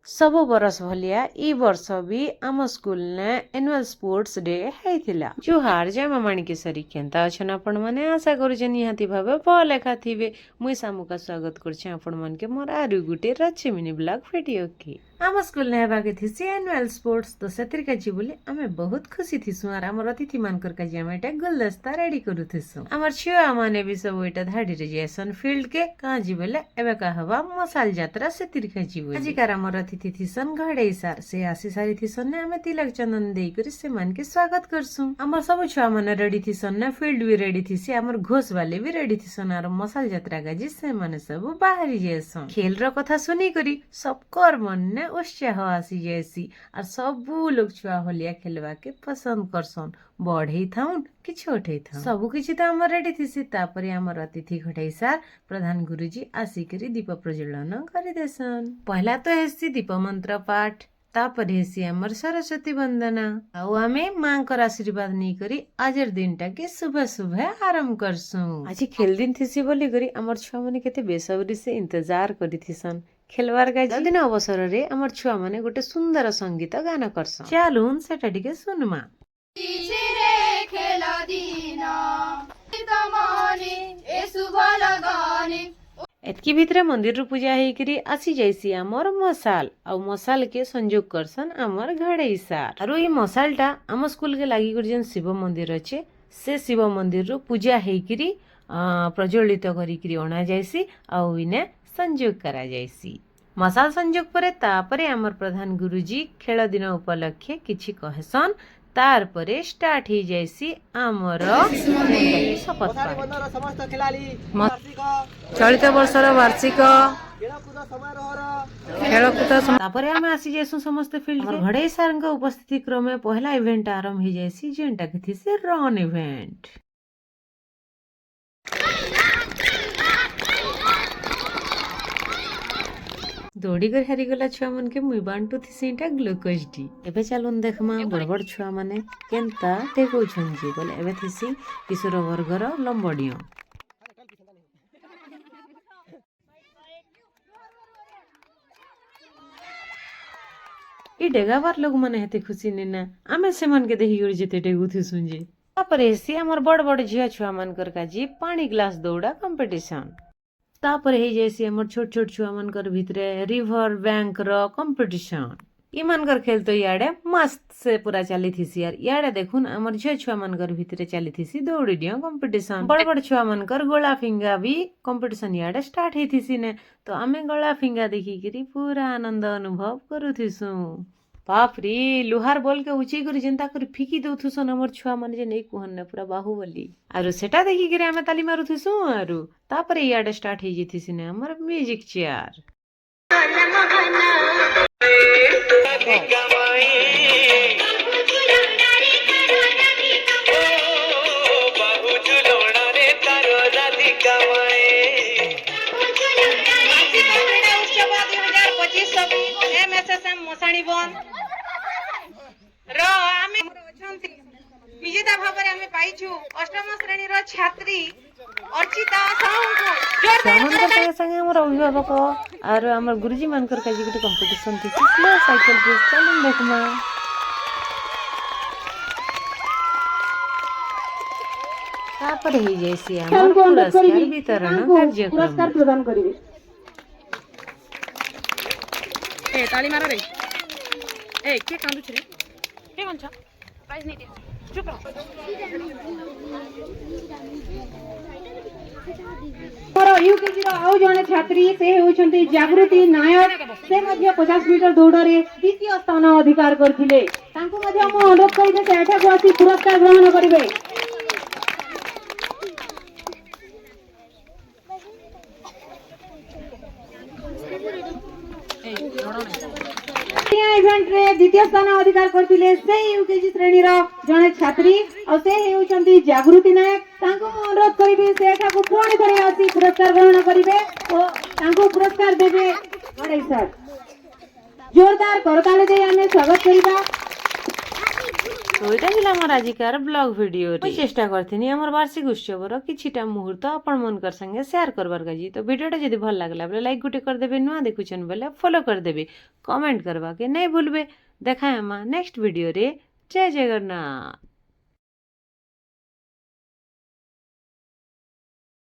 सब बरस भलिया ई वर्ष भी आम स्कूल ने एनुअल स्पोर्ट्स डे हैथिला। जुहार जय मामाणी केसरी केंता अछन आपण माने आशा करूछे निहाती भाबे भल लेखा थिबे। मुई सामुका स्वागत करछे आपण मन के मोर आरु गुटे रछि मिनी ब्लॉग वीडियो की। आम स्कूल ने हेबाके थिसी एनुअल स्पोर्ट्स तो सेतिर काजी बोली आमे बहुत खुशी थिसु आर हमर अतिथि मानकर काजी आमे एटा गुलदस्ता रेडी करूथिसु। हमर छुआ माने भी सब एटा धाडी रे जेसन फील्ड के काजी बोले एबे का हवा मसाल यात्रा सेतिर काजी बोली। आजिकार हमर अतिथि थिसन घड़े सार से आसी सारी थिसन ने आमे तिलक चंदन देई करी से मान के स्वागत करसु। हमर सब छुआ माने रेडी थिसन ने फील्ड भी रेडी थिसी हमर घोष वाले भी रेडी थिसन आर मसाल यात्रा काजी से माने सब बाहरी जेसन। खेल रो कथा सुनी करी सबकर मन ने उत्साह आसी जैसी और सबू लोग छुआ होलिया खेलवा के पसंद करसन। बढ़ई थाउन कि छोटे थाउन सबू किछि त हमर रेडी थिसी। तापरे हमर अतिथि घटाई सार प्रधान गुरुजी आसी करी दीप प्रज्वलन करि देसन। पहला तो हेसी दीप मंत्र पाठ तापर हेसी हमर सरस्वती वंदना आउ आमे मांकर आशीर्वाद नै करी आजर दिनटा के सुबह सुबह आरंभ करसु। आज खेल दिन थिसी बोली करी हमर छुआ माने केते बेसब्री से इंतजार करि थिसन खेलवार का दिन अवसर रे हमर छुआ माने गोटे सुंदर संगीत गान करसन। चालून सेटा टिके सुनमा। एतकी भितरे मंदिर रू पूजा हेई करी आसी जैसी हमर मसाल आउ मसाल के संयोग करसन हमर घड़ई सार। आरो ई मसालटा हम स्कूल के लागी कर जन शिव मंदिर अछि से शिव मंदिर रू पूजा हेई करी प्रज्वलित करी करी ओना जैसी आउ इने संयोग करा जैसी। मसाल संयोग परे तापरे हमर प्रधान गुरुजी खेल दिन उपलक्षे किछि कहसन तार परे स्टार्ट ही जैसी हमर शपथ चलित वर्षर वार्षिक खेलकूद तापरे हम आसी जैसु समस्त फील्ड के घड़े सार उपस्थिति क्रमे पहला इवेंट आरंभ ही जैसी जेंटा के थिसे रन इवेंट। दौड़ी कर हारी गला छुआ मन के मुई बांटू थी सीटा ग्लूकोज डी। एबे चलून देखमा बड़ बड़ छुआ माने केनता देखौ छंजी बोले एबे थिसी किशोर वर्गर लंबडियो। ई डेगावार लोग माने हेते खुशी नेना आमे से मन के देखि गरी जेते डेगु थी सुनजे। तापरे सी हमर बड़ बड़ झिया छुआ मन कर काजी पानी ग्लास दौड़ा कंपटीशन। तापर हे जैसे हमर छोट छोट छुआ मनकर भितरे रिवर बैंक रो कंपटीशन। ई मनकर खेल तो याडे मस्त से पूरा चली थीसी यार। याडे देखुन हमर झिया छुआ मनकर भितरे चली थीसी दौड़ी डिया कंपटीशन। बड़ बड़ छुआ मनकर गोला फिंगा भी कंपटीशन याडे स्टार्ट हे थीसी ने तो आमे गोला फिंगा देखि करी पूरा आनंद अनुभव करू थीसु। बाप रे लुहार बोल के ऊंची करी जनता करी फिकी दउथुसन हमर छुआ मन जे नै कुहन ने पूरा बाहुबली आरो सेटा देखि करी आमे ताली मारुथुसु आरो तापरे याडे स्टार्ट हे जिथिसि ने हमर म्यूजिक चेयर। विजेता भाବରେ ଆମେ ପାଇଛୁ ଅଷ୍ଟମ ଶ୍ରେଣୀର ଛାତ୍ରୀ अर्चिता साहू संगे संगे हमर अभिभावक और हमर गुरुजी मानकर काजी गोटे कंपटीशन थी स्लो साइकिल रेस चलन देखमा। तापर हे जैसी हमर पुरस्कार वितरण कार्यक्रम पुरस्कार प्रदान करिवे। ए ताली मार रे। ए के कांदु छ रे के कोन छ प्राइज नै दे चुप रह। मोर यूकेजी रो आउ जने छात्री से होछंती जागृति नायक से मध्ये 50 मीटर दौड़ रे द्वितीय स्थान अधिकार करथिले। तांको मध्ये हम अनुरोध करिबे से एठा को आसी पुरस्कार ग्रहण करिवे। इवेंट रे द्वितीय स्थान अधिकार करथिले से यूकेजी श्रेणी रो जने छात्री और से हेउछंती जागृति नायक। तांको अनुरोध करिबे से एठा को पुणी करे आसी पुरस्कार ग्रहण करिवे और तांको पुरस्कार देबे बड़ाई सर। जोरदार करताले दे हमें स्वागत करिबा। तो यहाँ थिला हमर आजिकार ब्लॉग वीडियो रे चेष्टा करथिनी हमर वार्षिक उत्सवर किछिटा मुहूर्त आपण मनकर संगे शेयर करबार काजी। तो वीडियोटा जदि भल लागला बेले लाइक गुटे कर देबे, नुआ देखुछन बेले फॉलो कर देबे, कमेंट करबा के नहीं भूलबे। देखा हम नेक्स्ट वीडियो रे। जय जगन्नाथ।